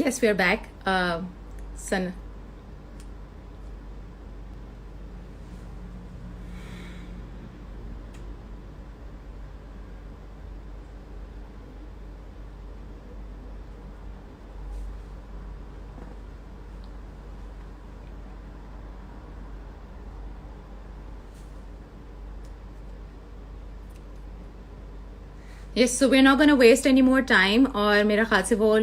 Yes, we are back. Sun. Yes, so we're not going to waste any more time. और मेरा ख्याल से वो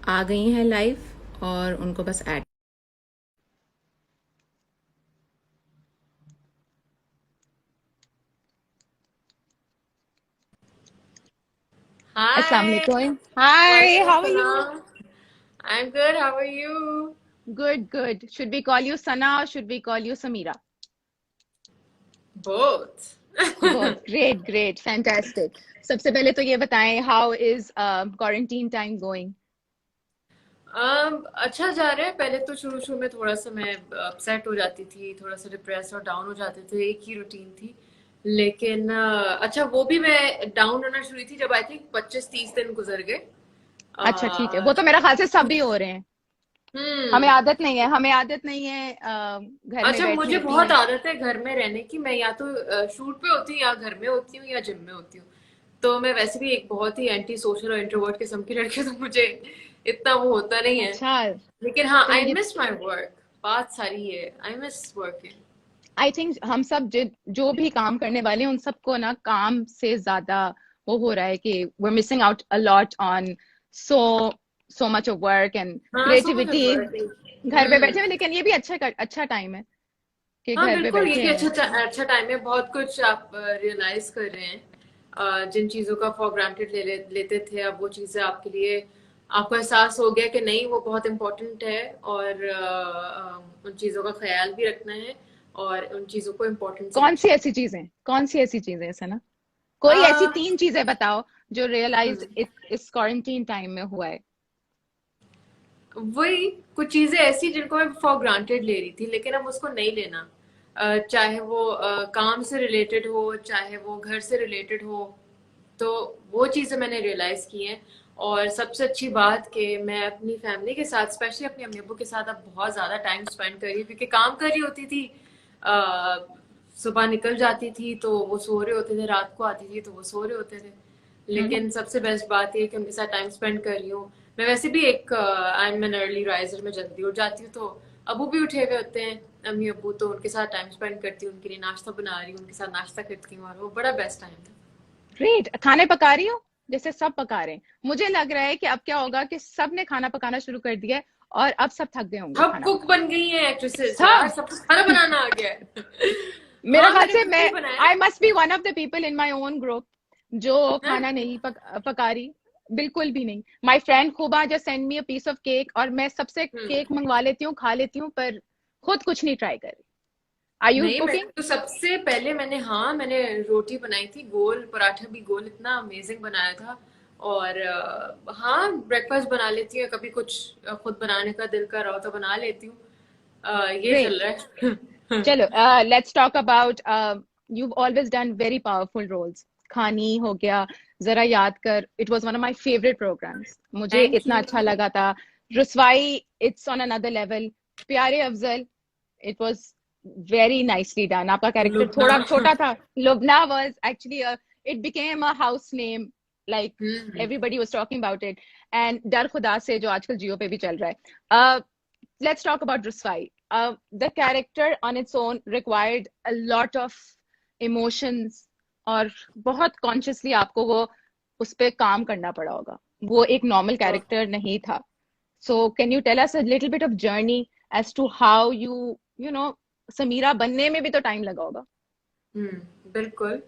आ गई हैं लाइव और उनको बस add. Assalamu Hi, alaikum. Hi, walaikum how are you? salam. I'm good. How are you? Good, good. Should we call you Sana or should we call you Samira? Both. Both. Great, great. Fantastic. सबसे पहले तो ये बताएं, how is quarantine time going? अच्छा जा रहा है। पहले तो शुरू शुरू में थोड़ा सा मैं अपसेट हो जाती थी, थोड़ा सा डिप्रेस और डाउन हो जाते थे। एक ही रूटीन थी, लेकिन अच्छा वो भी मैं डाउन होना शुरू थी जब आई थिंक 25-30 दिन गुजर गए। अच्छा, ठीक है। वो तो मेरा ख्याल से सभी हो रहे हैं। हमें हम्म। आदत नहीं है, हमें आदत नहीं है घर में अच्छा, मुझे बैठने की। बहुत आदत है घर में रहने की। मैं या तो शूट पे होती हूँ, या घर में होती हूँ, या जिम में होती हूँ। तो मैं वैसे भी एक बहुत ही एंटी सोशल और इंट्रोवर्ट किस्म की लड़की हूँ, तो मुझे इतना वो होता नहीं है। अच्छा, लेकिन हाँ, तो आई ये मिस माई वर्क। बात सारी है, I miss working. I think हम सब जो भी काम करने वाले हैं उन सबको ना काम से ज्यादा वो हो रहा है कि we're missing out a lot on so so much of work and हाँ, सो मच creativity वर्किंग। घर पे बैठे हुए। लेकिन ये भी अच्छा टाइम है कि हाँ घर पे बिल्कुल, ये बैठे भी हैं। अच्छा टाइम है। बहुत कुछ आप रियलाइज कर रहे हैं। जिन चीजों का फॉर ग्रांटेड लेते थे, अब वो चीजें आपके लिए, आपको एहसास हो गया कि नहीं, वो बहुत इम्पोर्टेंट है। और उन चीजों का ख्याल भी रखना है, और उन चीजों को इम्पोर्टेंस भी देना कौन सी ऐसी चीजें ऐसा ना, है। कोई ऐसी तीन चीजें बताओ जो रियलाइज हम्म, इस क्वारंटीन टाइम में हुआ है। वही कुछ चीजें ऐसी जिनको मैं फॉर ग्रांटेड ले रही थी, लेकिन अब उसको नहीं लेना। चाहे वो काम से रिलेटेड हो, चाहे वो घर से रिलेटेड हो। तो वो चीजें मैंने रियलाइज की हैं। और सबसे अच्छी बात कि मैं अपनी फैमिली के साथ, स्पेशली अपने अम्मी अब्बू के साथ, अब बहुत ज्यादा टाइम स्पेंड कर रही हूँ, क्योंकि काम कर रही होती थी। अ, सुबह निकल जाती थी तो वो सो रहे होते थे, रात को आती थी तो वो सो रहे होते थे। हम्म। लेकिन सबसे बेस्ट बात ये है कि उनके साथ टाइम स्पेंड कर रही हूँ। मैं वैसे भी एक I am an early riser, में जल्दी उठ जाती हूँ, तो अबू भी उठे हुए होते हैं, अम्मी अबू, तो उनके साथ टाइम स्पेंड करती हूँ, उनके लिए नाश्ता बना रही हूँ, उनके साथ नाश्ता करती हूँ, और वो बड़ा बेस्ट टाइम था। ग्रेट। खाने पका रही हो जैसे सब पका रहे हैं। मुझे लग रहा है कि अब क्या होगा कि सब ने खाना पकाना शुरू कर दिया है और अब सब थक गए होंगे सब खाना कुक पका बन गई हैं एक्ट्रेसेस यार, सब। सबको खाना बनाना आ गया है। मेरा हाँ, ख्याल मैंने से खुद मैं ही बनाया। I must be one of the people in my own group जो हाँ? खाना नहीं पका रही। बिल्कुल भी नहीं। माय फ्रेंड खूबा just send me a piece of cake और मैं सबसे हम्म। केक मंगवा लेती हूँ, खा लेती हूँ, पर खुद कुछ नहीं ट्राई कर रही। आर यू नहीं, मैं कुकिंग? तो सबसे पहले मैंने रोटी बनाई थी, गोल पराठा भी, गोल इतना अमेजिंग बनाया था। और हाँ, ब्रेकफास्ट बना लेती हूँ, कभी कुछ खुद बनाने का दिल कर रहा हो तो बना लेती हूँ। ये चल ग्रेट। रहा है। चलो, let's talk about you've always done very powerful roles. खानी हो गया, जरा याद कर, it was one of my favourite programs, मुझे थैंक इतना यू। अच्छा लगा था। Ruswai, it's on another level. प्यारे Afzal, it was very nicely done. आपका कैरेक्टर लुबना। थोड़ा छोटा था। Lubna was actually it became a house name, like hmm. Everybody was talking about it. And Darr Khuda से जो आजकल जियो पे भी चल रहा है। let's talk about Ruswai. The character on its own required a lot of emotions और बहुत consciously आपको वो उस पे काम करना पड़ा होगा। वो एक normal character नहीं था. So can you tell us a little bit of journey as to how you know, Samira बनने में भी तो टाइम लगा होगा। बिल्कुल।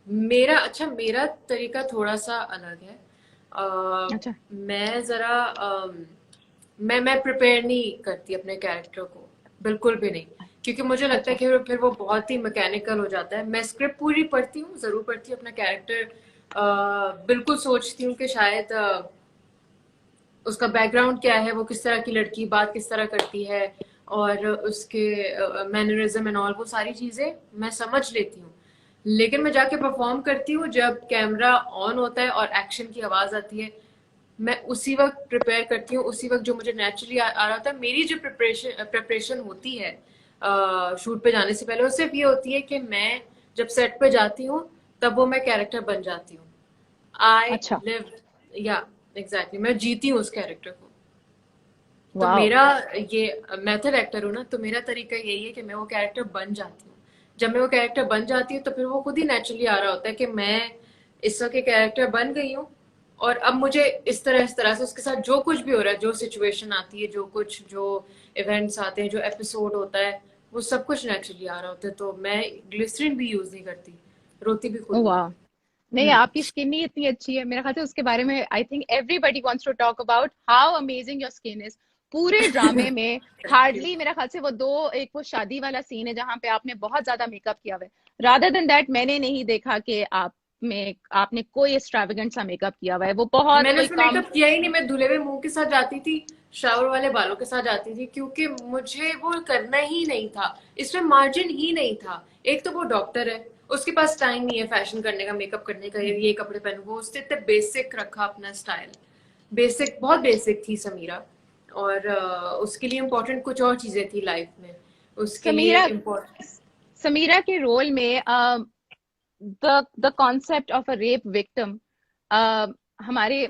मेरा तरीका थोड़ा सा अलग है। अच्छा। मैं जरा मैं प्रिपेयर नहीं करती अपने कैरेक्टर को, बिल्कुल भी नहीं। क्योंकि मुझे लगता है अच्छा। कि फिर वो बहुत ही मैकेनिकल हो जाता है। मैं स्क्रिप्ट पूरी पढ़ती हूँ, जरूर पढ़ती हूँ अपना कैरेक्टर। बिल्कुल सोचती हूँ कि शायद उसका बैकग्राउंड क्या है, वो किस तरह की लड़की, बात किस तरह करती है, और उसके मैनरिज्म एंड ऑल, वो सारी चीजें मैं समझ लेती हूँ। लेकिन मैं जाके परफॉर्म करती हूँ जब कैमरा ऑन होता है और एक्शन की आवाज आती है, मैं उसी वक्त प्रिपेयर करती हूँ, उसी वक्त जो मुझे नेचुरली आ रहा होता है। मेरी जो प्रिपरेशन होती है शूट पे जाने से पहले, वो सिर्फ ये होती है कि मैं जब सेट पे जाती हूँ तब वो मैं कैरेक्टर बन जाती हूँ। आई अच्छा, लिव, या एग्जैक्टली, मैं जीती हूँ उस कैरेक्टर को। तो वाओ। मेरा ये, मेथड एक्टर हूँ ना, तो मेरा तरीका यही है कि मैं वो कैरेक्टर बन जाती हूँ। जब मैं वो कैरेक्टर बन जाती हूँ तो फिर वो खुद ही नेचुरली आ रहा होता है कि मैं इस वक्त के कैरेक्टर बन गई हूँ। और अब मुझे इस तरह से उसके साथ जो कुछ भी हो रहा है, जो सिचुएशन आती है, जो कुछ, जो इवेंट्स आते हैं, जो एपिसोड होता है, वो सब कुछ नेचुरली आ रहा होता है। तो मैं ग्लिसरीन भी यूज नहीं करती, रोती भी खुद ओ हूँ। वाह। नहीं, हम्म। आपकी स्किन ही इतनी अच्छी है, मेरे ख्याल से उसके बारे में I think everybody wants to talk about how amazing your skin is. पूरे ड्रामे में थैंक यू। हार्डली मेरे ख्याल से वो दो, एक वो शादी वाला सीन है जहां पे आपने बहुत ज्यादा मेकअप किया हुआ है। रादर देन दैट मैंने नहीं देखा कि आप में आपने कोई एक्स्ट्रावेगेंट सा मेकअप किया हुआ है, वो बहुत मैंने कोई उसमें कम। मेकअप किया ही नहीं, मैं धुले हुए मुंह के साथ जाती थी, शावर वाले बालों के साथ जाती थी, क्योंकि मुझे वो करना ही नहीं था। इसमें मार्जिन ही नहीं था। एक तो वो डॉक्टर है, उसके पास टाइम नहीं है फैशन करने का, मेकअप करने का, ये कपड़े पहनो, वो उसने इतने बेसिक रखा अपना स्टाइल। बेसिक, बहुत बेसिक थी समीरा। और उसके लिए इम्पोर्टेंट कुछ और चीजें थी लाइफ में। उसके लिए समीरा इम्पोर्टेंट। समीरा के रोल में the concept of a rape victim हमारे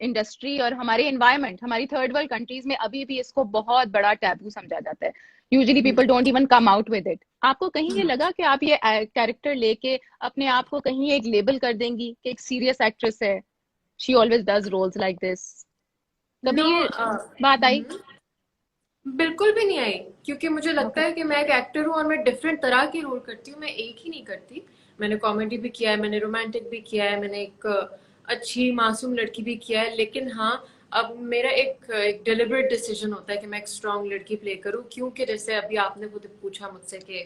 इंडस्ट्री और हमारे एनवायरनमेंट, हमारी थर्ड वर्ल्ड कंट्रीज में अभी भी इसको बहुत बड़ा टैबू समझा जाता है। Usually people don't even come out with it. आपको कहीं ये लगा कि आप ये कैरेक्टर लेके अपने आप को कहीं एक लेबल कर देंगी कि एक सीरियस एक्ट्रेस है, she always does roles like this? कभी नो, ये बात आई? बिल्कुल भी नहीं आई। क्योंकि मुझे लगता ओके। है कि मैं एक एक्टर हूँ और मैं डिफरेंट तरह की रोल करती हूँ, मैं एक ही नहीं करती। मैंने कॉमेडी भी किया है, मैंने रोमांटिक भी किया है, मैंने एक अच्छी मासूम लड़की भी किया है। लेकिन हाँ, अब मेरा एक डिलिबरेट डिसीजन होता है कि मैं एक स्ट्रांग लड़की प्ले करूँ, क्योंकि जैसे अभी आपने खुद पूछा मुझसे कि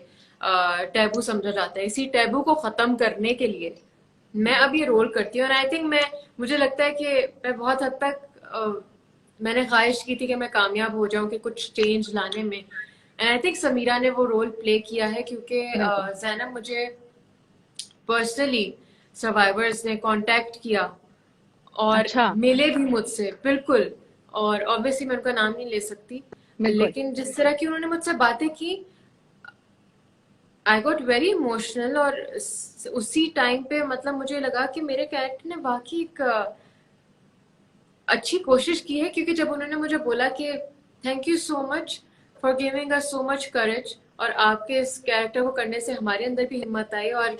टैबू समझा जाता है, इसी टैबू को खत्म करने के लिए मैं अब ये रोल करती हूँ। और आई थिंक मैं, मुझे लगता है कि मैं बहुत हद तक मैंने ख्वाहिश की थी कि मैं कामयाब हो जाऊं, कि कुछ चेंज लाने में। एंड आई थिंक समीरा ने वो रोल प्ले किया है, क्योंकि बिल्कुल। जैनब मुझे पर्सनली सर्वाइवर्स ने कांटेक्ट किया और अच्छा। मिले भी मुझसे, बिल्कुल। और ऑब्वियसली मैं उनका नाम नहीं ले सकती, बिल्कुल। लेकिन जिस तरह की उन्होंने मुझसे बातें की, आई गॉट वेरी इमोशनल। और उसी टाइम पे मतलब मुझे लगा कि मेरे कैरेक्टर ने वाकई एक अच्छी कोशिश की है। क्योंकि जब उन्होंने मुझे बोला कि thank you so much for giving us so much करेज, और आपके इस कैरेक्टर को करने से हमारे अंदर भी हिम्मत आई, और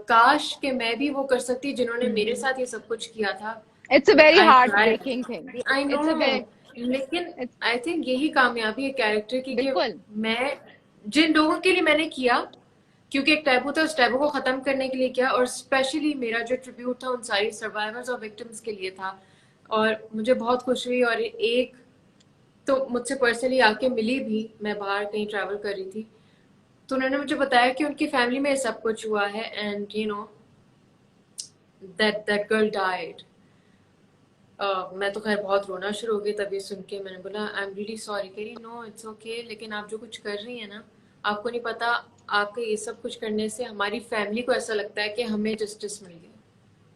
काश कि मैं भी वो कर सकती जिन्होंने मेरे साथ ये सब कुछ किया था। It's a very I heart breaking thing. Tried, I know. It's a way लेकिन इट्स आई थिंक यही कामयाबी है कैरेक्टर की, कि बिल्कुल। मैं जिन लोगों के लिए मैंने किया, क्योंकि एक टैबू था, उस टैबू को खत्म करने के लिए किया, और स्पेशली मेरा जो ट्रिब्यूट था उन सारी सर्वाइवर्स और विक्टिम्स के लिए था। और मुझे बहुत खुशी हुई। और एक तो मुझसे पर्सनली आके मिली भी, मैं बाहर कहीं ट्रैवल कर रही थी, तो उन्होंने मुझे बताया कि उनकी फैमिली में सब कुछ हुआ है, and you know that girl died. मैं तो खैर बहुत रोना शुरू हो गई तब ये सुन के। मैंने बोला आई एम रियली सॉरी। कह रही नो इट्स ओके, लेकिन आप जो कुछ कर रही हैं ना, आपको नहीं पता, आपके ये सब कुछ करने से हमारी फैमिली को ऐसा लगता है कि हमें जस्टिस मिल गया।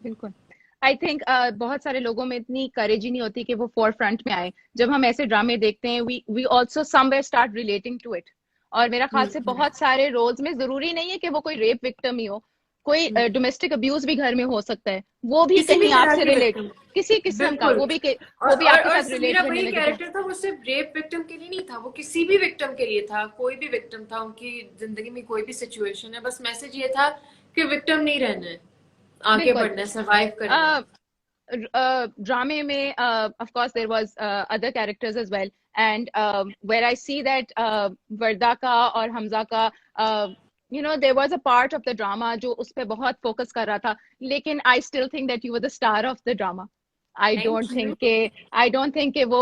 बिल्कुल। आई थिंक बहुत सारे लोगों में इतनी करेज ही नहीं होती कि वो फोर फ्रंट में आए। जब हम ऐसे ड्रामे देखते हैं we also somewhere start relating to it. और मेरा ख्याल से हम्म। बहुत सारे रोल्स में जरूरी नहीं है कि वो कोई रेप विक्टिम ही हो, कोई हम्म। डोमेस्टिक अब्यूज भी घर में हो सकता है, वो भी किसी भी कहीं तरह आपसे की रिलेट, विक्टिम, किसी किस्म का बिल्कुल। वो भी आपके और साथ रिलेट समीरा करने वही लगे तो। कैरेक्टर था, वो सिर्फ रेप विक्टिम के लिए नहीं था, वो किसी भी विक्टिम के लिए था। कोई भी विक्टिम था, उनकी जिंदगी में कोई भी सिचुएशन है, बस मैसेज ये था कि विक्टिम नहीं रहना है, आगे बिल्कुल। बढ़ना है, सर्वाइव करना है। drama mein of course there was other characters as well, and where I see that Varda ka aur Hamza ka you know there was a part of the drama jo us pe bahut focus kar raha tha, lekin I still think that you were the star of the drama. Thank you. I don't think कि वो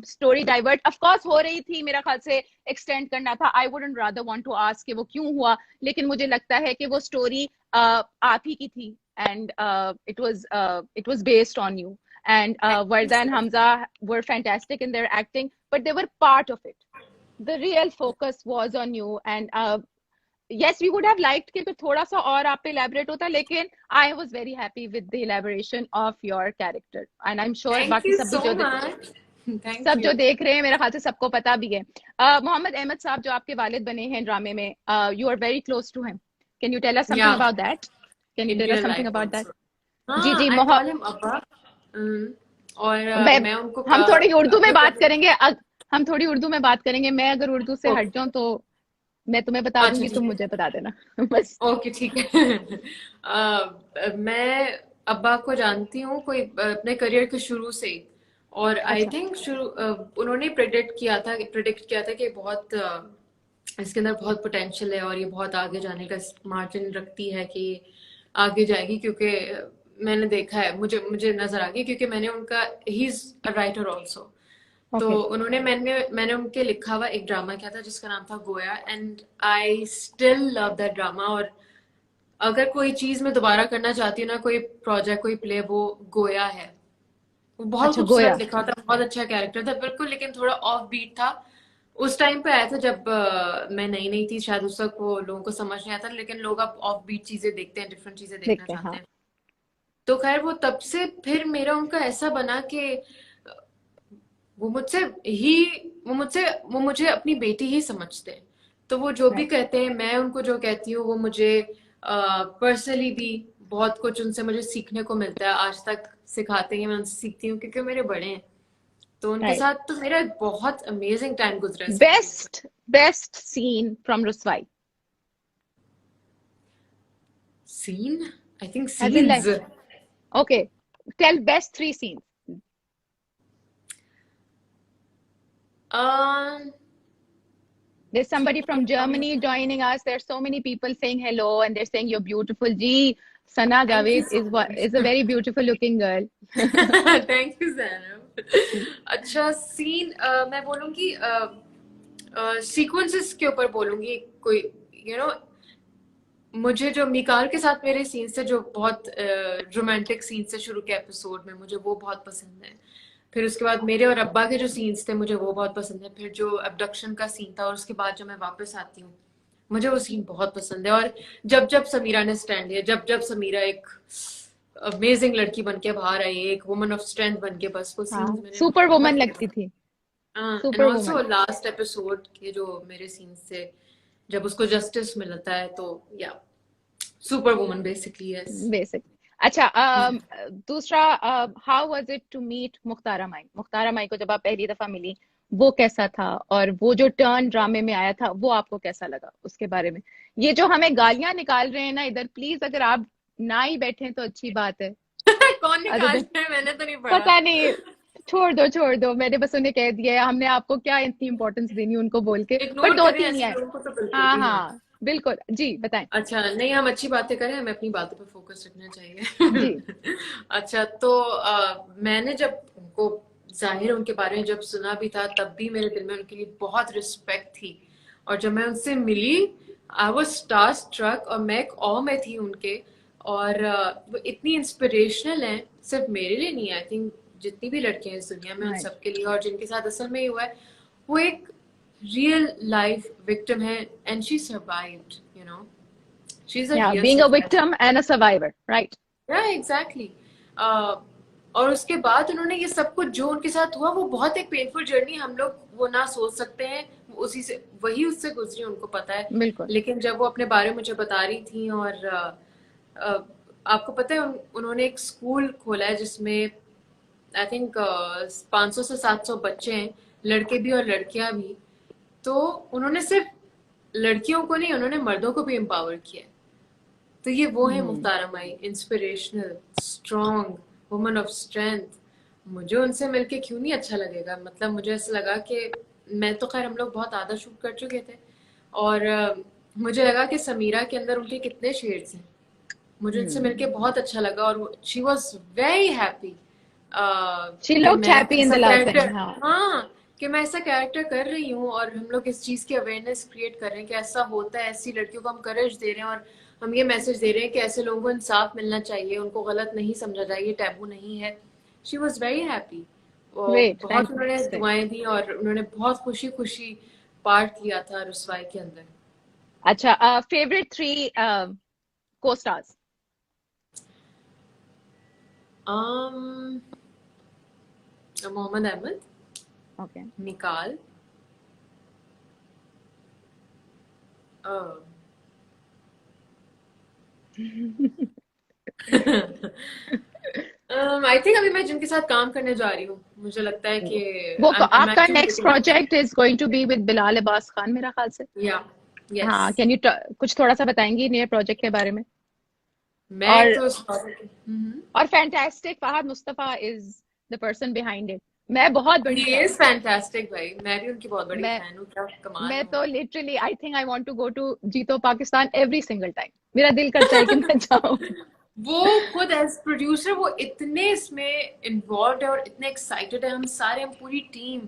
story divert of course हो रही थी, मेरा ख्याल से extend करना था. I wouldn't rather want to ask कि वो क्यों हुआ, लेकिन मुझे लगता है कि वो story आप ही की थी, and it was based on you, and thank you Varda and so much. Hamza were fantastic in their acting, but they were part of it. The real focus was on you, and yes, we would have liked कि थोड़ा सा और आप पे elaborate होता, लेकिन I was very happy with the elaboration of your character, and I'm sure thank बाकी you सब भी सो मच, थैंक सब जो यू। देख रहे हैं मेरे ख्याल से सबको पता भी है। मोहम्मद अहमद साहब जो आपके वालिद बने हैं ड्रामे में, you are very close to him, can you tell us या something about that? Can you in tell us real something life about that? Also. जी हाँ, जी आई कॉल हिम अब्बा। और मैं मैं उनको हम थोड़ी उर्दू में अपने बात करेंगे, हम थोड़ी उर्दू में बात करेंगे, मैं अगर उर्दू से हट जाऊं तो मैं तुम्हें बता अच्छा दूंगी, ठीक तुम है, मुझे बता देना बस। ओके ठीक है। मैं अब्बा को जानती हूँ कोई अपने करियर के शुरू से ही। और आई अच्छा थिंक शुरू उन्होंने प्रिडिक्ट किया था कि बहुत इसके अंदर बहुत पोटेंशियल है और ये बहुत आगे जाने का मार्जिन रखती है कि आगे जाएगी, क्योंकि मैंने देखा है, मुझे मुझे नजर आ गई, क्योंकि मैंने उनका, he is a writer also. तो ओके उन्होंने मैंने उनके लिखा हुआ एक ड्रामा किया था जिसका नाम था गोया, and I still love that drama. और अगर कोई चीज मैं दोबारा करना चाहती हूँ ना, कोई प्रोजेक्ट कोई प्ले, वो गोया है। वो बहुत अच्छा गोया। खूबसूरत लिखा था, बहुत अच्छा कैरेक्टर था बिल्कुल, लेकिन थोड़ा ऑफ बीट था। उस टाइम पे आया था जब मैं नई नई थी, शायद उस वक्त वो लोगों को समझ नहीं आता, लेकिन लोग अब ऑफ बीट चीजें देखते हैं, डिफरेंट चीजें देखना देखते हैं चाहते हाँ। हैं। तो खैर वो तब से फिर मेरा उनका ऐसा बना कि वो मुझसे ही वो मुझे अपनी बेटी ही समझते हैं। तो वो जो भी राइट कहते हैं, मैं उनको जो कहती हूँ, वो मुझे पर्सनली भी बहुत कुछ उनसे मुझे सीखने को मिलता है। आज तक सिखाते हैं, मैं उनसे सीखती हूँ क्योंकि मेरे बड़े हैं। तो उनके राइट। साथ तो मेरा बहुत अमेजिंग टाइम गुजरा है सच कहूँ तो। Best scene from Ruswai, scene, I think as in scenes. Like, okay, tell best 3 scenes. There's somebody from Germany joining us. There's so many people saying hello and they're saying you're beautiful. Gee, Sana thank you Javed so is a much. very beautiful looking girl. Thank you Zainab. अच्छा scene, मैं बोलूंगी sequences के ऊपर बोलूंगी। कोई you know मुझे जो मिकाल के साथ मेरे सीन्स थे, जो बहुत रोमांटिक सीन्स थे शुरू के एपिसोड में, मुझे वो बहुत पसंद है। फिर उसके बाद मेरे और अब्बा के जो सीन्स थे, मुझे वो बहुत पसंद है। फिर जो अबडक्शन का सीन था, और उसके बाद जब मैं वापस आती हूँ, मुझे वो सीन बहुत पसंद है। और जब जब समीरा ने स्टैंड लिया, जब जब समीरा एक अमेजिंग लड़की बन के बाहर आई, एक वुमन ऑफ स्ट्रेंथ बन के, बस वो हाँ सीन्स मेरे सुपर बहुत वुमन लगती फेवरेट। थी, and super also woman. Last episode के जो मेरे सीन्स थे, जब उसको जस्टिस मिलता है, तो या super woman basically, yes. Basic. अच्छा दूसरा, how was it to meet Mukhtara Mai? Mukhtara Mai को जब आप पहली दफा मिली वो कैसा था, और वो जो टर्न ड्रामे में आया था वो आपको कैसा लगा, उसके बारे में। ये जो हमें गालियां निकाल रहे हैं ना इधर, प्लीज अगर आप ना ही बैठे तो अच्छी बात है। कौन अदर निकाल देन, है, मैंने तो नहीं पढ़ा। पता नहीं, छोड़ दो, मैंने बस उन्हें कह दिया है, हमने आपको क्या इतनी इंपॉर्टेंस देनी उनको बोल के। पर इग्नोर दो करें तीन ही ऐसे है। लोगों को तो बिल्कुल हाँ भी ना। हाँ बिल्कुल, जी बताएं। अच्छा नहीं, हम अच्छी बातें करें, हमें अपनी बातों पे फोकस रखना चाहिए। जी अच्छा तो मैंने जब उनको जाहिर उनके बारे में जब सुना भी था, तब भी मेरे दिल में उनके लिए बहुत रिस्पेक्ट थी। और जब मैं उनसे मिली, आई वाज स्टार स्ट्रक, और मैं एक ऑ में थी उनके। और वो इतनी इंस्पिरेशनल हैं, सिर्फ मेरे लिए नहीं, आई थिंक जितनी भी लड़कियां हैं इस दुनिया में, उन राइट। सबके लिए। और जिनके साथ असल में ही हुआ है, वो एक रियल लाइफ विक्टिम है, and she survived, you know, she is a Yeah, real being a survivor. victim and a survivor, right? या एग्जैक्टली। और उसके बाद उन्होंने ये सब कुछ जो उनके साथ हुआ, वो बहुत एक पेनफुल जर्नी, हम लोग वो ना सोच सकते हैं। उसी से वही उससे गुजरी, उनको पता है। बिल्कुल। लेकिन जब वो अपने बारे में मुझे बता रही थी, और आपको पता है उन्होंने एक स्कूल खोला है जिसमें आई थिंक 500 से 700 बच्चे हैं, लड़के भी और लड़कियां भी। तो उन्होंने सिर्फ लड़कियों को नहीं, उन्होंने मर्दों को भी एम्पावर किया है। तो ये वो है हम्म। Mukhtara Mai, inspirational, strong, woman of strength. मुझे उनसे मिलके क्यों नहीं अच्छा लगेगा। मतलब मुझे ऐसा लगा कि मैं तो खैर, हम लोग बहुत आधा शूट कर चुके थे, और मुझे लगा कि समीरा के अंदर उनके कितने शेड्स हैं। मुझे उनसे मिलके हम्म। बहुत अच्छा लगा, और she was very happy She कि looked मैं happy in ऐसा the last कैरेक्टर, scene, हाँ। हाँ, कि मैं ऐसा कैरेक्टर कर रही हूँ, और हम लोग इस चीज की अवेयरनेस क्रिएट कर रहे हैं कि ऐसा होता है, ऐसी लड़कियों को हम करेज दे रहे हैं, और हम ये मैसेज दे रहे हैं कि ऐसे लोगों को इंसाफ मिलना चाहिए, उनको गलत नहीं समझा जाए, ये टैबू नहीं है। She was very happy. Great, बहुत उन्होंने fantastic. दुआएं दी, और उन्होंने बहुत खुशी खुशी पार्ट लिया था रुसवाई के अंदर। अच्छा, favourite 3 co-stars? um Mohammad Ahmed, Okay. निकाल, आई थिंक अभी मैं जिनके साथ काम करने जा रही हूँ, मुझे लगता है कि I'm आपका actually next looking up to them. Project is going to be with Bilal Abbas Khan मेरा ख्याल से। Yeah, yes. हाँ, कैन यू कुछ थोड़ा सा बताएंगी नए प्रोजेक्ट के बारे में? मैं और तो fantastic Fahad Mustafa is the person behind it. मैं बहुत बड़ी he फैन is fantastic भाई, मैं भी उनकी बहुत बड़ी मैं फैन हूँ, क्या कमाल मैं है तो वो। Literally I think I want to go to Jeeto Pakistan every single time. मेरा दिल करता है कि मैं जाऊं। वो खुद एज प्रोड्यूसर वो इतने इसमें इन्वॉल्व है और इतने एक्साइटेड है, हम पूरी टीम,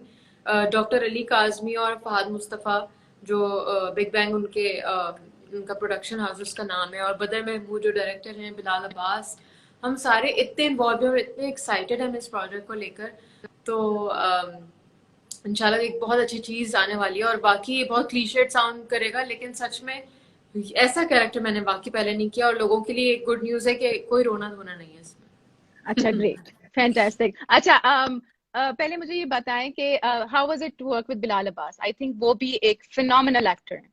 डॉक्टर अली काजमी और फहद मुस्तफा जो बिग बैंग उनका प्रोडक्शन हाउस उसका नाम है, और बदर महमूद जो डायरेक्टर हैं, बिलाल अब्बास, हम सारे इतने इन्वॉल्व हैं और इतने एक्साइटेड हैं इस प्रोजेक्ट को लेकर। तो इंशाल्लाह एक बहुत अच्छी चीज आने वाली है। और बाकी ये बहुत क्लीशेड साउंड करेगा, लेकिन सच में ऐसा कैरेक्टर मैंने बाकी पहले नहीं किया, और लोगों के लिए एक गुड न्यूज है कि कोई रोना धोना नहीं है अच्छा, इसमें। Great, fantastic. अच्छा, पहले मुझे ये बताएं कि how was it to work with Bilal Abbas? I think वो भी एक फिनोमिनल एक्टर है।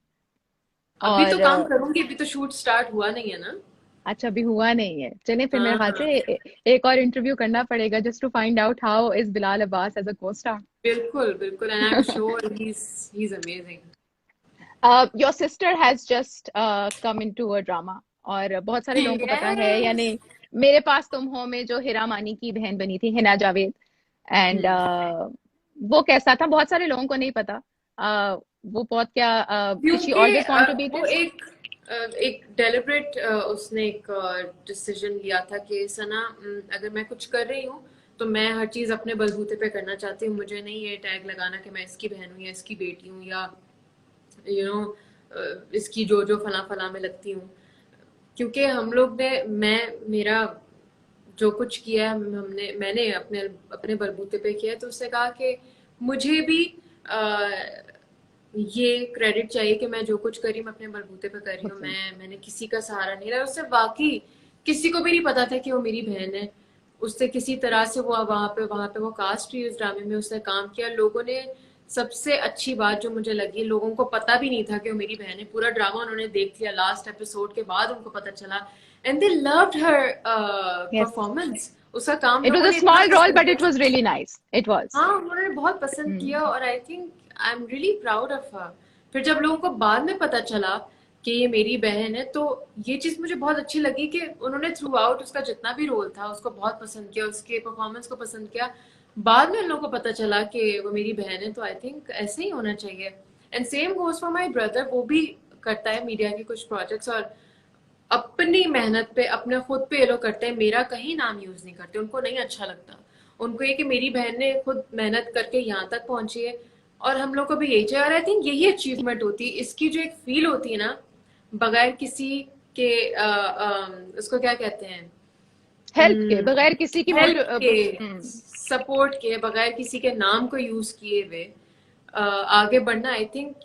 अभी तो और काम करूंगी, अभी तो शूट स्टार्ट हुआ नहीं है ना। अच्छा, अभी हुआ नहीं है। चलें फिर मेरे ख्याल हाँ, से एक और इंटरव्यू करना पड़ेगा just to find out how is Bilal Abbas as a co-star. बिल्कुल बिल्कुल, and I am sure he is amazing. Your sister has just come into a drama, और बहुत सारे लोगों को पता है या यस। नहीं, मेरे पास तुम हो में जो हिरा मानी की बहन बनी थी, हिना जावेद, एंड वो कैसा था बहुत सारे लोगों को नहीं पता। वो बहुत क्या did she क्योंकि always want to be वो this? एक डेलिब्रेट उसने एक डिसीजन लिया था कि सना, अगर मैं कुछ कर रही हूँ तो मैं हर चीज अपने बलबूते पे करना चाहती हूँ, मुझे नहीं ये टैग लगाना कि मैं इसकी बहन हूँ या इसकी बेटी हूँ या इसकी जो फला फला में लगती हूँ। क्योंकि हम लोग ने मेरा जो कुछ किया है, मैंने अपने अपने बलबूते पे किया है, तो उसने कहा कि मुझे भी ये क्रेडिट चाहिए कि मैं जो कुछ करी मैं अपने बलबूते पे कर रही हूँ, मैंने किसी का सहारा नहीं लिया। उससे बाकी किसी को भी नहीं पता था कि वो मेरी बहन है। उससे किसी तरह से वो वहां पे वो कास्ट हुई, उस ड्रामे में उसने काम किया। लोगों ने, सबसे अच्छी बात जो मुझे लगी, लोगों को पता भी नहीं था कि वो मेरी बहन है। पूरा ड्रामा उन्होंने देख लिया, लास्ट एपिसोड के बाद उनको पता चला, and they loved her Yes, performance. उसका काम it was लोगों a ने इतना small role पसंद but किया। it was really nice, it was. हाँ, उन्होंने बहुत पसंद किया, और आई think I am really proud of her. फिर जब लोगों को बाद में पता चला कि ये मेरी बहन है, तो ये चीज मुझे बहुत अच्छी लगी कि उन्होंने थ्रू आउट उसका जितना भी रोल था उसको बहुत पसंद किया, उसके परफॉर्मेंस को पसंद किया। बाद में उन लोगों को पता चला कि वो मेरी बहन है, तो आई थिंक ऐसे ही होना चाहिए। And same goes for my brother, वो भी करता है मीडिया के कुछ प्रोजेक्ट्स, और अपनी मेहनत पे, अपने खुद पे ये लोग करते हैं, मेरा कहीं नाम यूज नहीं करते, उनको नहीं अच्छा लगता। उनको ये कि मेरी बहन ने खुद मेहनत करके यहाँ तक पहुंची है, और हम लोग को भी यही चाहिए। और आई थिंक यही अचीवमेंट होती है, इसकी जो एक फील होती है ना, बगैर किसी के उसको क्या कहते हैं, हेल्प के बगैर, किसी की हेल्प के, हम्म, सपोर्ट के बगैर, किसी के नाम को यूज किए हुए आगे बढ़ना। आई थिंक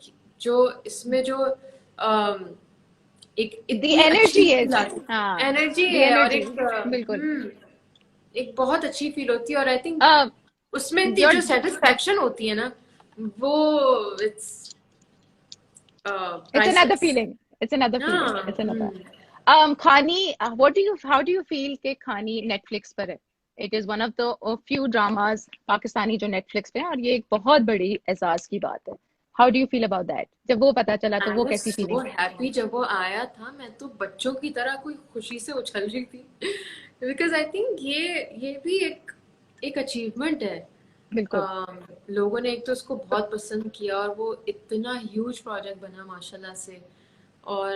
जो इसमें जो एक द इतनी अच्छी एनर्जी फील इज, आती, हाँ, एनर्जी द है, और एनर्जी, एक बिल्कुल। एक बहुत अच्छी फील होती है। और आई थिंक उसमें इतनी योर जो सेटिस्फैक्शन होती है ना, वो it's It's another priceless. feeling. It's another feeling. हाँ, It's another. Khani, how do you feel कि खानी Netflix पर है? It is one of the few dramas Pakistani जो Netflix पे है, और ये एक बहुत बड़ी एहसास की बात है। How do you feel about that? जब वो पता चला तो आई वो वाज कैसी सो फीलिंग? हैप्पी जब वो आया था, मैं तो बच्चों की तरह कोई खुशी से उछल रही थी। बिकॉज आई थिंक ये भी एक अचीवमेंट है। बिल्कुल, लोगों ने एक तो उसको बहुत पसंद किया, और वो इतना ह्यूज प्रोजेक्ट बना माशाल्लाह से। और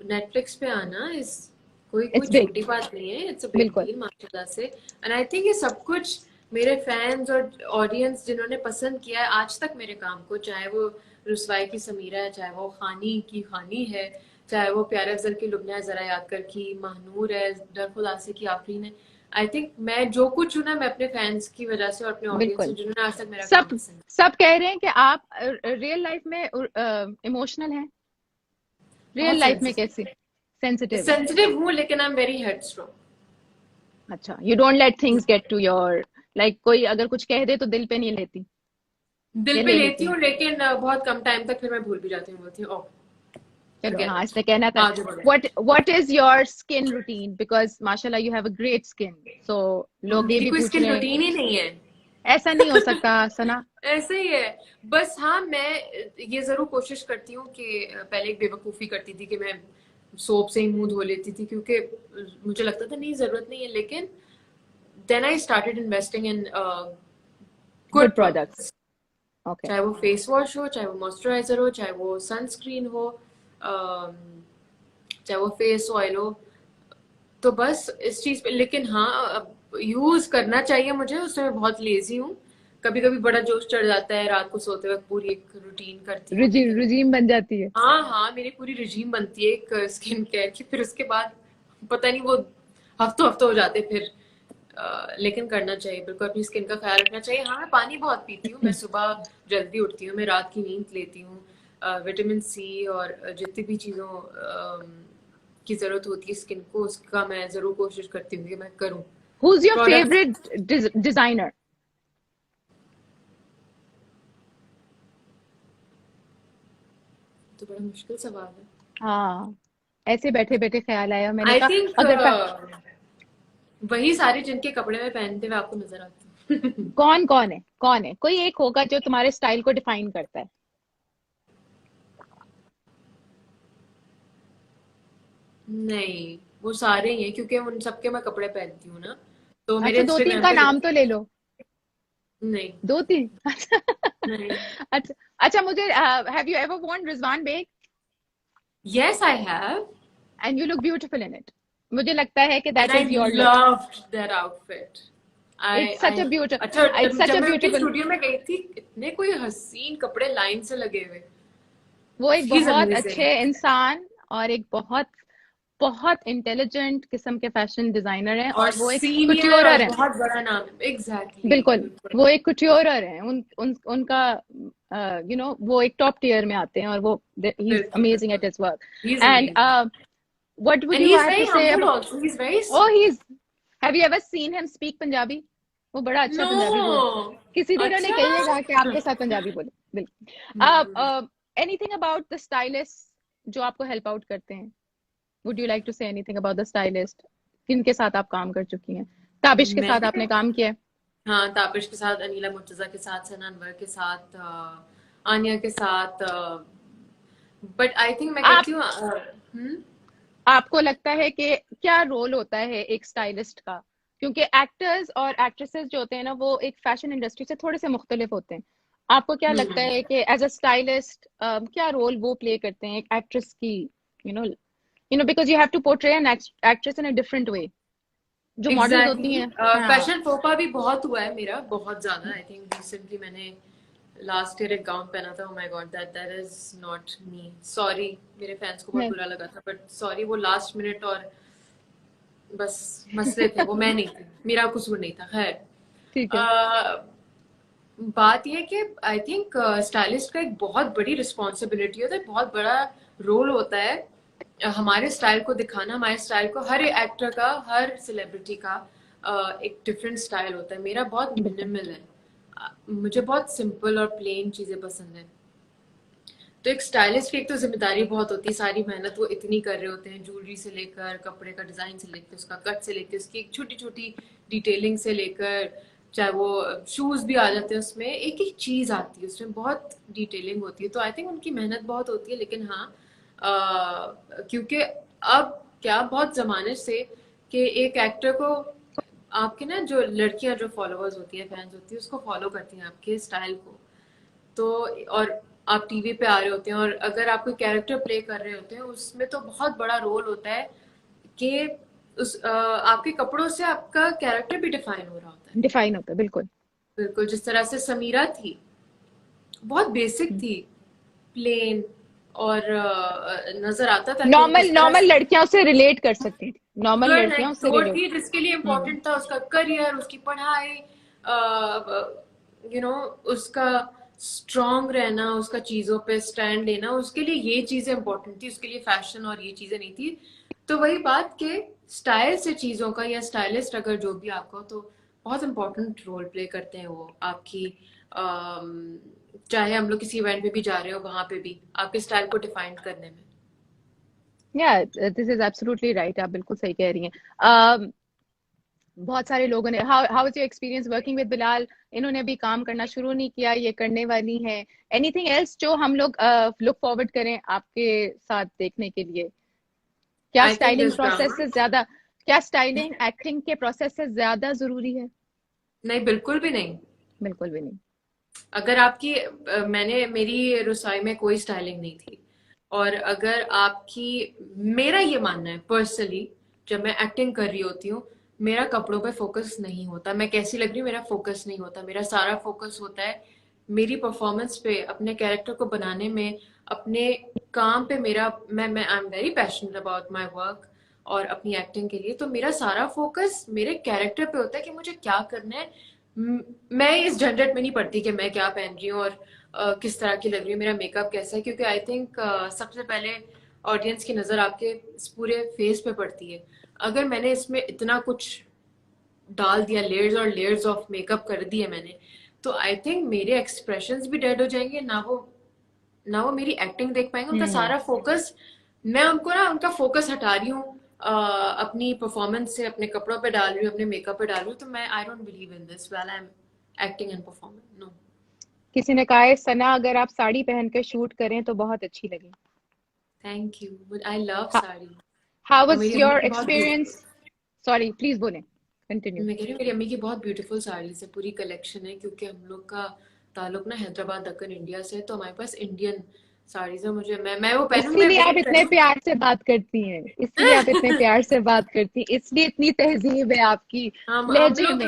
नेटफ्लिक्स पे आना इस कोई it's big. छोटी बात नहीं है, इट्स अ बिग बिल्कुल, डील माशाल्लाह से। एंड आई थिंक ये सब कुछ मेरे फैंस और ऑडियंस जिन्होंने पसंद किया है आज तक मेरे काम को, चाहे वो रुसवाई की समीरा है, चाहे वो खानी की खानी है, चाहे वो प्यारे अफजल की लुबना जरा याद कर की महानूर है, डर खुदासे की आफरीन है। आई थिंक मैं जो कुछ हूं ना, मैं अपने फैंस की वजह से और अपने ऑडियंस से, बिल्कुल। जिन्होंने आज तक मेरा काम सब पसंद सब कह रहे हैं कि आप रियल लाइफ में इमोशनल हैं। रियल लाइफ में कैसी सेंसिटिव? सेंसिटिव हूँ, लेकिन आई एम वेरी हेडस्ट्रॉन्ग। अच्छा, you don't let things get to your, like कोई अगर कुछ कह दे तो दिल पे नहीं लेती? दिल ये पे ले लेती लेती हूँ, हूँ। लेकिन बहुत कम टाइम तक फिर मैं भूल भी जाती हूँ, बोलती हूँ ओह चलो forget हाँ, it, इसने कहना था। आगे बढ़ो। what is your skin routine? Because माशाल्लाह you have a great skin, so लोग ये मेरी भी कोई पूछ स्किन रहे हैं। रूटीन ही नहीं है, ऐसा नहीं हो सकता सना। ऐसे ही है बस। हाँ, मैं ये जरूर कोशिश करती हूँ कि पहले एक बेवकूफ़ी करती थी कि मैं सोप से ही मुंह धो लेती थी, क्योंकि मुझे लगता था नहीं, जरूरत नहीं है। लेकिन then I started investing in Good good products. Products, Okay. चाहे वो फेस वॉश हो, चाहे वो मॉइस्चराइजर हो, चाहे वो सनस्क्रीन हो, चाहे वो फेस ऑयल हो। तो बस इस चीज पे, लेकिन हाँ यूज करना चाहिए मुझे, उसमें मैं बहुत लेजी हूँ। कभी कभी बड़ा जोश चढ़ जाता है, रात को सोते वक्त पूरी एक रूटीन करती हूँ, लेकिन रिजीम बन जाती है। हाँ हाँ, मेरी पूरी रिजीम बनती है एक स्किन केयर की, फिर उसके बाद पता नहीं वो हफ्तों हफ्तों हो जाते फिर। लेकिन करना चाहिए, बिल्कुल अपनी स्किन का ख्याल रखना चाहिए। हाँ, मैं पानी बहुत पीती हूँ, मैं सुबह जल्दी उठती हूँ, मैं रात की नींद लेती हूँ, विटामिन सी और जितनी भी चीज़ों की ज़रूरत होती है स्किन को, उसका मैं ज़रूर कोशिश करती हूँ कि मैं करूँ। Who's your products favorite designer? तो बड़ा मुश्किल सवाल है। हाँ, ऐसे बैठे बैठे ख्याल आया, मैंने आई कहा थिंक अगर वही सारे जिनके कपड़े में पहनते हुए आपको नजर आते हैं। कौन है, कोई एक होगा जो तुम्हारे स्टाइल को डिफाइन करता है। नहीं, वो सारे ही हैं, क्योंकि उन सबके मैं कपड़े पहनती हूँ ना, तो मेरे अच्छा, दो तीन इंस्टाग्राम का पे नाम तो ले लो। नहीं। दो तीन नहीं। अच्छा अच्छा, मुझे have you ever worn Rizwan Beg? Yes, I have, and you look beautiful in it. मुझे लगता है कि and that I is your look. loved that outfit. It's such I a अच्छा, ब्यूटीफुल, इट्स सच जब अ मैं उनके ब्यूटीफुल। स्टूडियो में गई थी, इतने कोई हसीन कपड़े लाइन से लगे हुए। वो एक She's बहुत amazing. अच्छे इंसान और एक बहुत बहुत इंटेलिजेंट किस्म के फैशन डिजाइनर हैं, और और वो एक सीनियर और कुट्योरर हैं। बहुत बड़ा नाम है। Exactly, बिल्कुल, बिल्कुल। वो एक कुट्योरर हैं। उनका वो एक टॉप टियर में आते हैं, और वो ही इज बिल्कुल, अमेजिंग एट बिल्कुल। His work. He's and amazing. What would And you he's have to very say humble about? also. He's very oh, he sweet. Is, have you ever seen him speak Punjabi? वो बड़ा अच्छा पंजाबी बोल, No. किसी दिन उन्हें कहिएगा कि अच्छा। आपके साथ पंजाबी बोले। बिल्कुल। एनीथिंग अबाउट द स्टाइलिस्ट जो आपको हेल्प आउट करते हैं? Would you like to say anything about the stylist किनके साथ आप काम कर चुकी हैं? ताबिश के साथ मैंने आपने काम किया है? हाँ, ताबिश के साथ, अनीला मुर्तजा के साथ, सना अनवर के साथ, आनिया के साथ। बट आई थिंक मैं आप कहती हूँ आपको लगता है कि क्या रोल होता है एक स्टाइलिस्ट का? क्योंकि एक्टर्स और एक्ट्रेसेस जो होते हैं ना, वो एक फैशन इंडस्ट्री से थोड़े से मुख्तलिफ होते हैं। आपको क्या लगता है कि एज अ स्टाइलिस्ट क्या रोल वो प्ले करते हैं एक एक्ट्रेस की? Because you have to portray an actress in a different way. जो मॉडल्स होती एग्जैक्टली। हैं, हाँ। फैशन फोपा भी बहुत हुआ है मेरा, बहुत ज्यादा। आई थिंक रिसेंटली मैंने लास्ट ईयर एक गाउन पहना था, oh my God, that is not me, sorry. मेरे फैंस को बहुत नहीं, बुरा लगा था, बट सॉरी, वो लास्ट मिनट और बस मसले थे, वो मैं नहीं थी, मेरा कसूर नहीं था। खैर, ठीक है। बात यह है कि आई थिंक स्टाइलिस्ट का एक बहुत बड़ी रिस्पॉन्सिबिलिटी होता है, बहुत बड़ा रोल होता है हमारे स्टाइल को दिखाना, हमारे स्टाइल को। हर एक्टर का, हर सेलिब्रिटी का एक डिफरेंट स्टाइल होता है। मेरा बहुत बिल्कुल। मिनिमल है। मुझे बहुत सिंपल और प्लेन चीजें पसंद है। तो एक स्टाइलिस्ट की एक तो जिम्मेदारी बहुत होती है, सारी मेहनत वो इतनी कर रहे होते हैं, ज्वेलरी से लेकर, कपड़े का डिजाइन से लेकर, उसका कट से लेकर, उसकी एक छोटी छोटी डिटेलिंग से लेकर, चाहे वो शूज भी आ जाते हैं उसमें, एक एक चीज आती है उसमें, बहुत डिटेलिंग होती है। तो आई थिंक उनकी मेहनत बहुत होती है। लेकिन हाँ, क्योंकि अब क्या, बहुत जमाने से कि एक एक्टर को आपके ना, जो लड़कियां, जो फॉलोअर्स होती है, फैंस होती है, उसको फॉलो करती हैं आपके स्टाइल को। तो और आप टीवी पे आ रहे होते हैं, और अगर आप कोई कैरेक्टर प्ले कर रहे होते हैं, उसमें तो बहुत बड़ा रोल होता है कि आपके कपड़ों से आपका कैरेक्टर भी डिफाइन हो रहा होता है। डिफाइन होता है, बिल्कुल। बिल्कुल, जिस तरह से समीरा थी, बहुत बेसिक थी, प्लेन, और नजर आता था कि वो नॉर्मल किस तरह नॉर्मल से लड़कियां उससे रिलेट कर सकती थी, नॉर्मल गर्ल लड़कियां नेक्स्ट उससे डोर रिलेट। थी, जिसके लिए इम्पोर्टेंट था उसका करियर, उसकी पढ़ाई, उसका स्ट्रांग रहना, उसका चीजों पे स्टैंड लेना, उसके लिए ये चीजें इंपॉर्टेंट थी, उसके लिए फैशन और ये चीजें नहीं थी। तो वही बात के स्टाइल से चीजों का, या स्टाइलिस्ट अगर जो भी आपको, तो बहुत इंपॉर्टेंट रोल प्ले करते हैं वो आपकी। चाहे हम लोग किसी इवेंट में भी जा रहे हो, वहां पे भी आपके स्टाइल को डिफाइन करने में। या दिस इज एब्सोल्युटली राइट, आप बिल्कुल सही कह रही हैं। बहुत सारे लोगों ने, how is your experience working with Bilal? इन्होंने अभी काम करना शुरू नहीं किया, ये करने वाली हैं। एनीथिंग एल्स जो हम लोग लुक फॉरवर्ड करें आपके साथ देखने के लिए? क्या I think styling this process drama. से ज्यादा, क्या स्टाइलिंग एक्टिंग के प्रोसेस से ज्यादा जरूरी है? नहीं, बिल्कुल भी नहीं। बिल्कुल भी नहीं। अगर आपकी मेरी रसोई में कोई स्टाइलिंग नहीं थी, और अगर आपकी, मेरा ये मानना है पर्सनली, जब मैं एक्टिंग कर रही होती हूँ, मेरा कपड़ों पे फोकस नहीं होता, मैं कैसी लग रही हूँ मेरा फोकस नहीं होता। मेरा सारा फोकस होता है मेरी परफॉर्मेंस पे, अपने कैरेक्टर को बनाने में, अपने काम पे। मेरा मैं आई am very passionate about my work और अपनी एक्टिंग के लिए, तो मेरा सारा फोकस मेरे कैरेक्टर पे होता है कि मुझे क्या करना है। मैं इस झंझट में नहीं पड़ती कि मैं क्या पहन रही हूँ और किस तरह की लग रही हूँ, मेरा मेकअप कैसा है, क्योंकि आई थिंक सबसे पहले ऑडियंस की नजर आपके इस पूरे फेस पे पड़ती है। अगर मैंने इसमें इतना कुछ डाल दिया, लेयर्स और लेयर्स ऑफ मेकअप कर दिए मैंने, तो आई थिंक मेरे एक्सप्रेशंस भी डेड हो जाएंगे, ना वो मेरी एक्टिंग देख पाएंगे। उनका हम्म। सारा फोकस, मैं उनको ना उनका फोकस हटा रही हूँ अपनी परफॉर्मेंस से, अपने कपड़ों पे डाल रही हूँ, अपने मेकअप पे डाल रही हूँ। तो मैं, I don't believe in this when I am acting and performing, no. किसी ने कहा है सना अगर आप साड़ी पहन के शूट करें तो बहुत अच्छी लगे। Thank you, I love sari. How और वाज मेरी अम्मी योर की बहुत एक्सपीरियंस? सॉरी, प्लीज बोलें, कंटिन्यू। मैं कह रही हूँ मेरी अम्मी की बहुत ब्यूटीफुल साड़ीज है, पूरी कलेक्शन है, क्योंकि हम लोग का ताल्लुक ना हैदराबाद दक्कन इंडिया से है, तो हमारे पास इंडियन साड़ीज है। मुझे, मैं वो पहनूं, मैं इसीलिए आप वेट इतने करूँ। प्यार से बात करती हैं, इसलिए आप इतने प्यार से बात करती हैं, इसलिए इतनी तहजीब है आपकी हम लहजे लोग में।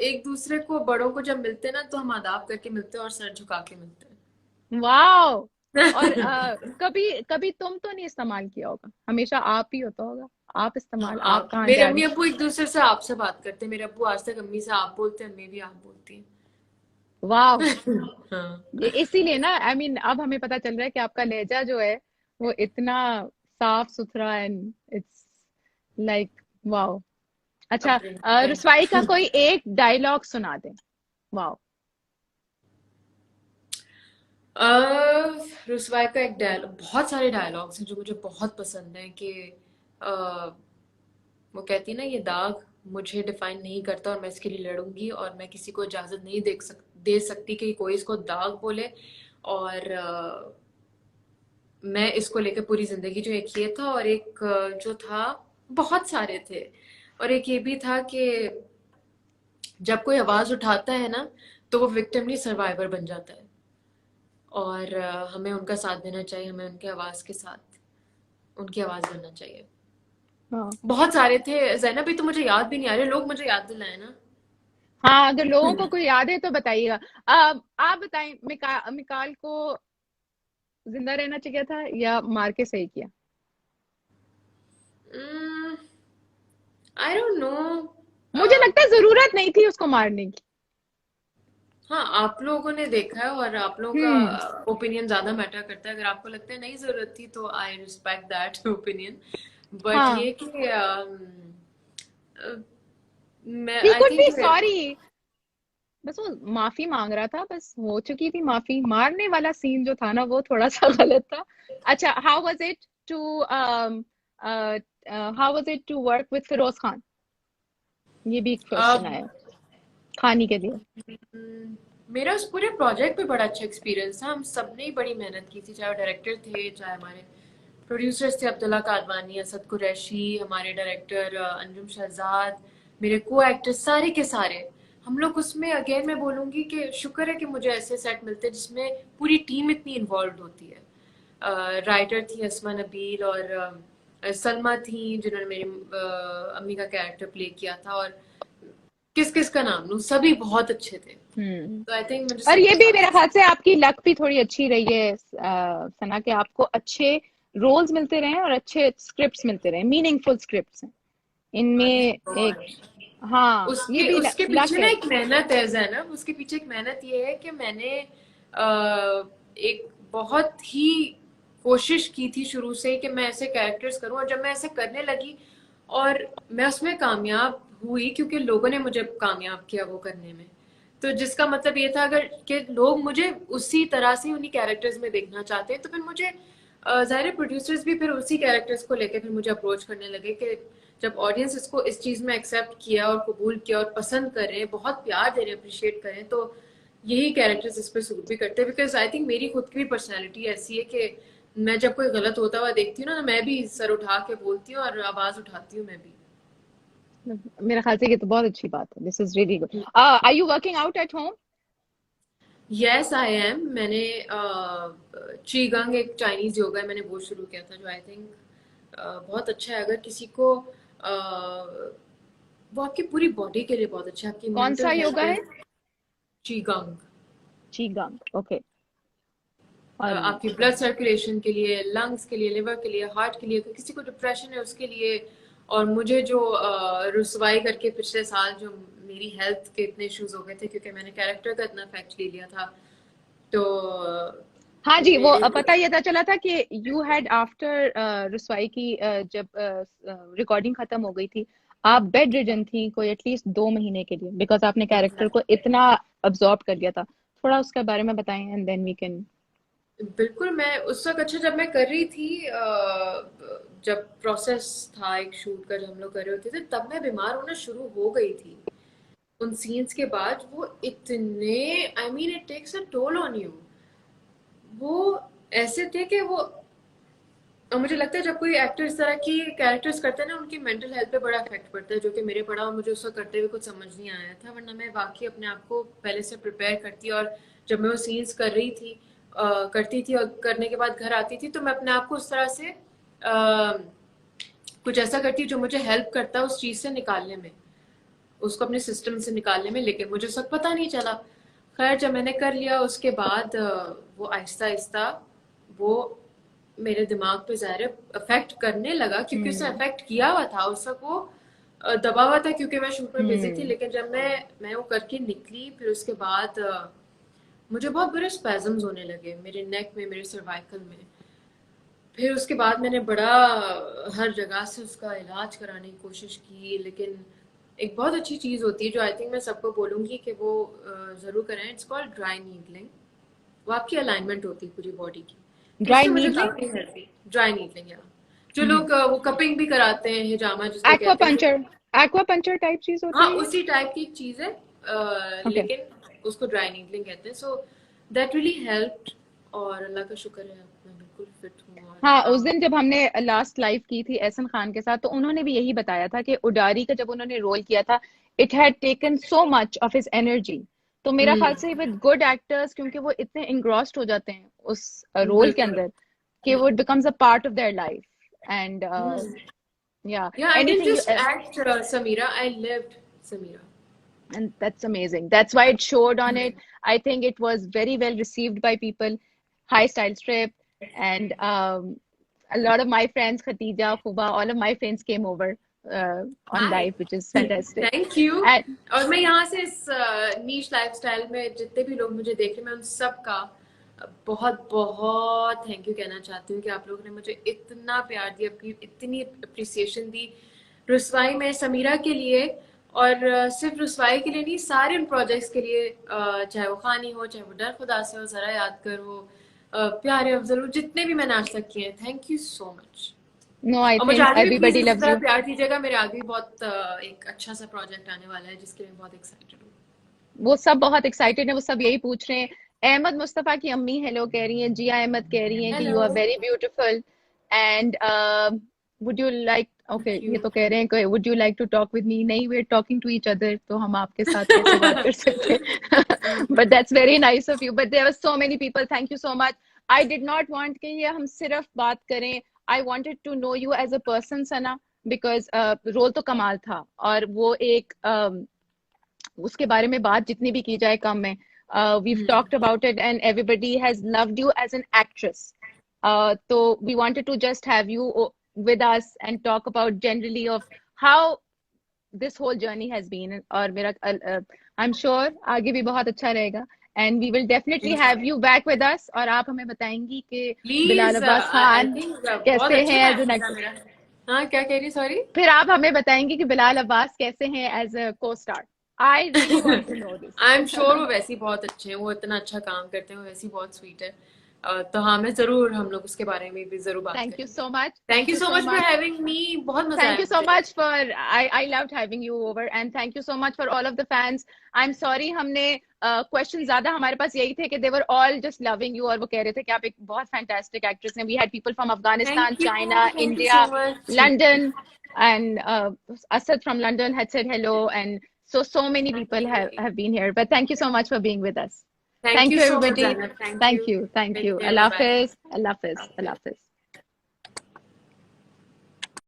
एक दूसरे को, बड़ों को जब मिलते हैं ना, तो हम आदाब करके मिलते हैं और सर झुका के मिलते वाओ। और हैं। कभी कभी तुम तो नहीं इस्तेमाल किया होगा, हमेशा आप ही होता होगा। आप हाँ, इस्तेमाल, आप आप, कहाँ मेरे जा अम्मी रही? अब्बू एक दूसरे से आपसे बात करते हैं। मेरे अब्बू आज तक अम्मी से आप बोलते हैं, अम्मी भी आप बोलती वाह। हैं। हाँ। ये इसीलिए ना, आई मीन अब हमें पता चल रहा है कि आपका लहजा जो है वो इतना साफ सुथरा एंड इट्स लाइक वाओ। अच्छा, थैंक रुस्वाई का यू। कोई एक डायलॉग सुना दे। वाओ। रुस्वाई का एक डायलॉग, बहुत सारे डायलॉग्स हैं जो मुझे बहुत पसंद हैं, कि अ, वो कहती है ना, ये दाग मुझे डिफाइन नहीं करता और मैं इसके लिए लड़ूंगी, और मैं किसी को इजाजत नहीं दे सकती कि कोई इसको दाग बोले। और मैं इसको लेकर पूरी जिंदगी, जो एक ये था, और एक जो था, बहुत सारे थे। और एक ये भी था कि जब कोई आवाज उठाता है ना, तो वो विक्टिम नहीं, सर्वाइवर बन जाता है। और हमें उनका साथ देना चाहिए, हमें उनके आवाज के साथ उनकी आवाज बनना चाहिए। हाँ बहुत सारे थे जैनब, भी तो मुझे याद भी नहीं आ रहे, लोग मुझे याद दिलाए ना। हाँ, अगर लोगों को कोई याद है तो बताइएगा। आप बताएं, मिकाल को जिंदा रहना चाहिए था या मार के सही किया? I don't know. मुझे लगता है जरूरत नहीं थी उसको मारने की। हाँ, आप लोगों ने देखा है और आप लोगों हम्म। का ओपिनियन ज्यादा मैटर करता है। अगर आपको लगता है नहीं जरूरत थी, तो I respect that opinion. But हाँ, ये कि मैं, ही I could be think, sorry, बस वो माफी मांग रहा था, बस हो चुकी थी माफी। मारने वाला सीन जो था ना वो थोड़ा सा गलत था। अच्छा, how was it to how was it to work with Feroze Khan? ये भी एक क्वेश्चन आया खानी के लिए। मेरा उस पूरे प्रोजेक्ट पे बड़ा अच्छा एक्सपीरियंस था। हम सब ने ही बड़ी मेहनत की थी, चाहे वो डायरेक्टर थे, चाहे हमारे प्रोड्यूसर्स थे, अब्दुल्ला कादवानी, असद कुरैशी, हमारे डायरेक्टर अंजुम शहजाद, मेरे को एक्टर्स सारे के सारे। हम लोग उसमें, अगेन मैं बोलूंगी कि शुक्र है कि मुझे ऐसे सेट मिलते हैं जिसमें पूरी टीम इतनी इन्वॉल्व होती है। राइटर थी असमा नबील, और सलमा थी जिन्होंने मेरी अम्मी का कैरेक्टर प्ले किया था, और किस किस का नाम लूं, सभी बहुत अच्छे थे। हम्म। तो आई थिंक मुझे और ये सबके भी साथ। मेरे ख्याल से आपकी लक भी थोड़ी अच्छी रही है सना, के आपको अच्छे रोल्स मिलते रहे और अच्छे स्क्रिप्ट्स मिलते रहे, मीनिंगफुल स्क्रिप्ट्स हैं इनमें। थैंक एक, गॉड। हाँ, ये उसके भी उसके लक पीछे ना है। एक मेहनत है जैनब, उसके पीछे एक मेहनत ये है कि मैंने एक बहुत ही कोशिश की थी शुरू से कि मैं ऐसे कैरेक्टर्स करूं, और जब मैं ऐसे करने लगी और मैं उसमें कामयाब हुई, क्योंकि लोगों ने मुझे कामयाब किया वो करने में, तो जिसका मतलब ये था अगर कि लोग मुझे उसी तरह से उन्हीं कैरेक्टर्स में देखना चाहते हैं, तो फिर मुझे ज़ाहिर प्रोड्यूसर्स भी फिर उसी कैरेक्टर्स को लेके फिर मुझे अप्रोच करने लगे कि जब ऑडियंस इसको इस चीज़ में एक्सेप्ट किया और कबूल किया और पसंद कर रहे हैं, बहुत प्यार दे रहे हैं, अप्रिशिएट करें, तो यही कैरेक्टर्स इस पर सूट भी करते हैं। बिकॉज आई थिंक मेरी खुद की भी पर्सनैलिटी ऐसी है कि मैं जब कोई गलत होता हुआ देखती हूँ ना, मैं भी सर उठा के बोलती हूँ और आवाज़ उठाती हूँ मैं भी। मेरा ख्याल से ये तो बहुत अच्छी बात है. This is really good. Are you working out at home? Yes I am. मैंने चीगंग एक चाइनीज योगा है, मैंने वो शुरू किया था, जो आई थिंक बहुत अच्छा है। अगर किसी को वो आपकी पूरी बॉडी के लिए बहुत अच्छा है, आपकी कौन सा मेंटल योगा है? हेल्थ। चीगंग चीगंग. ओके. और आपकी ब्लड सर्कुलेशन के लिए, लंग्स के लिए, लिवर के लिए, हार्ट के लिए, किसी को डिप्रेशन है उसके लिए। और मुझे जो रुसवाई करके पिछले साल जो मेरी हेल्थ के इतने इश्यूज हो गए थे, क्योंकि मैंने कैरेक्टर का इतना इफेक्ट ले लिया था, तो हाँ जी, वो मेरे पता ये था चला था कि यू हैड आफ्टर रसवाई की जब रिकॉर्डिंग खत्म हो गई थी, आप बेड रिडन थी कोई एटलीस्ट 2 महीने के लिए, बिकॉज आपने कैरेक्टर को इतना अब्सॉर्ब कर लिया था. थोड़ा उसके बारे में बताएं एंड देन वी कैन. बिल्कुल। मैं उस वक्त, अच्छा जब मैं कर रही थी, जब प्रोसेस था एक शूट का, जब हम लोग कर रहे होते थे, तब मैं बीमार होना शुरू हो गई थी। उन सीन्स के बाद वो इतने, I mean it takes a toll on you. वो ऐसे थे कि वो, और मुझे लगता है जब कोई एक्टर इस तरह की कैरेक्टर्स करते हैं ना, उनकी मेंटल हेल्थ पे बड़ा इफेक्ट पड़ता है, जो कि मेरे पड़ा, और मुझे उसको करते हुए कुछ समझ नहीं आया था, वरना मैं वाकई अपने आप को पहले से प्रिपेयर करती। और जब मैं वो सीन्स कर रही थी, करती थी, और करने के बाद घर आती थी, तो मैं अपने आप को उस तरह से कुछ ऐसा करती जो मुझे हेल्प करता उस चीज़ से निकालने में, उसको अपने सिस्टम से निकालने में, लेकिन मुझे सब पता नहीं चला। खैर जब मैंने कर लिया उसके बाद वो आहिस्ता आहिस्ता वो मेरे दिमाग पे ज़ाहिर अफेक्ट करने लगा, क्योंकि उसने अफेक्ट किया हुआ था उस वक्त, वो दबा हुआ था क्योंकि मैं शूट में बिजी थी। लेकिन जब मैं वो करके निकली, फिर उसके बाद मुझे बहुत बुरे स्पैजम्स होने लगे मेरे नेक में, मेरे सर्वाइकल में। फिर उसके बाद मैंने बड़ा हर जगह से उसका इलाज कराने की कोशिश की, लेकिन एक बहुत अच्छी चीज़ होती है जो आई थिंक मैं सबको बोलूँगी कि वो ज़रूर करें, इट्स कॉल्ड ड्राई नीडलिंग। वो आपकी अलाइनमेंट होती है पूरी बॉडी की, तो ड्राई उससे मुझे नीडलिंग. काफ़ी हेल्प हुई। ड्राई नीडलिंग, या जो लोग वो कपिंग भी कराते हैं, हिजामा जिसको एक्वा कहते हैं, जो पंचर. एक्वा पंचर टाइप चीज होती हाँ है ये? उसी टाइप की एक चीज़ है, ओके. लेकिन उसको ड्राई नीडलिंग कहते हैं। सो दैट रियली हेल्प्ड, और अल्लाह का शुक्र है अब मैं बिल्कुल फिट हूँ और हाँ, उस काम। दिन जब हमने लास्ट लाइव की थी एहसन खान के साथ, तो उन्होंने भी यही बताया था कि उडारी का जब उन्होंने रोल किया था, it had taken so much of his energy. तो मेरा ख्याल से विद गुड एक्टर्स, क्योंकि वो इतने इंग्रॉस्ड हो जाते हैं उस रोल के बिल्कुल। अंदर कि वो becomes a part of their life. And या Yeah, I didn't anything you. just act Samira, I lived Samira. And that's amazing. That's why it showed on it. I think it was very well received by people. High style strip, and a lot of my friends, Khatija, Fuba, all of my friends came over on Hi. live, which is fantastic. Thank you. And और मैं यहाँ से इस नीश lifestyle में जितने भी लोग मुझे देख रहे हैं, मैं उन सब का बहुत बहुत थैंक यू कहना चाहती हूँ कि आप लोगों ने मुझे इतना प्यार दिया, अपनी इतनी अप्रिसिएशन दी रुसवाई में समीरा के लिए। और सिर्फ रुसवाई के लिए नहीं, सारे उन प्रोजेक्ट्स के लिए, चाहे वो खानी हो, चाहे वो डर खुदा से हो, जरा याद कर हो, प्यारे अफजल हो, जितने भी मैंने आज तक किए हैं, thank you so much. no, I और मुझे think आगे भी प्लीज everybody इसी loves तरह you. प्यार दीजिएगा, मेरे आगे भी बहुत एक अच्छा सा प्रोजेक्ट आने वाला है जिसके लिए मैं बहुत एक्साइटेड हूँ। वो सब बहुत एक्साइटेड है, वो सब यही पूछ रहे हैं. अहमद मुस्तफा की अम्मी हेलो कह रही हैं, जिया अहमद कह रही हैं कि you hello. Are very beautiful. And would you like, okay thank ये यू। तो कह रहे हैं कि would you like to talk with me. नहीं, we are talking to each other, तो हम आपके साथ कैसे बात कर सकते. But that's very nice of you. But there are so many people. Thank you so much. I did not want कि ये हम सिर्फ बात करें. आई wanted to know you as a person, Sana, because role तो कमाल था, और वो एक उसके बारे में बात जितनी भी की जाए कम है. We've talked about it and everybody has loved you as an actress. So we wanted to just have you with us and talk about generally of how this whole journey has been. और मेरा I'm sure आगे भी बहुत अच्छा रहेगा. and we will definitely have you back with us. और आप हमें बताएंगी कि please Bilal Abbas I Khan think बहुत कैसे अच्छा हैं एज एन टाइम था मेरा। हाँ क्या कह रही, सॉरी? फिर आप हमें बताएंगे कि बिलाल अब्बास कैसे हैं as a co-star. I really want to know I am sure वो दिस. वैसे ही बहुत अच्छे हैं, वो इतना अच्छा काम करते हैं, वो वैसे ही बहुत स्वीट है। तो हाँ, मैं जरूर, हम लोग उसके बारे में भी जरूर बात Thank you करेंगे। so much. Thank you so much for having me, बहुत मजा Thank आया you so मुझे। much for I loved having you over, and thank you so much for all of the fans. I'm sorry हमने question ज्यादा हमारे पास यही थे कि they were all just loving you, और वो कह रहे थे कि आप एक बहुत फैंटास्टिक एक्ट्रेस हैं. We had people from Afghanistan, China, thank you India, so much. London, and Asad from London had said hello, and so many people have been here. But thank you so much for being with us. Thank Thank you you so much everybody. Zainab, thank Thank you. you. Thank take you. Care, Allah bye. Hafiz. Allah Hafiz. Allah Hafiz.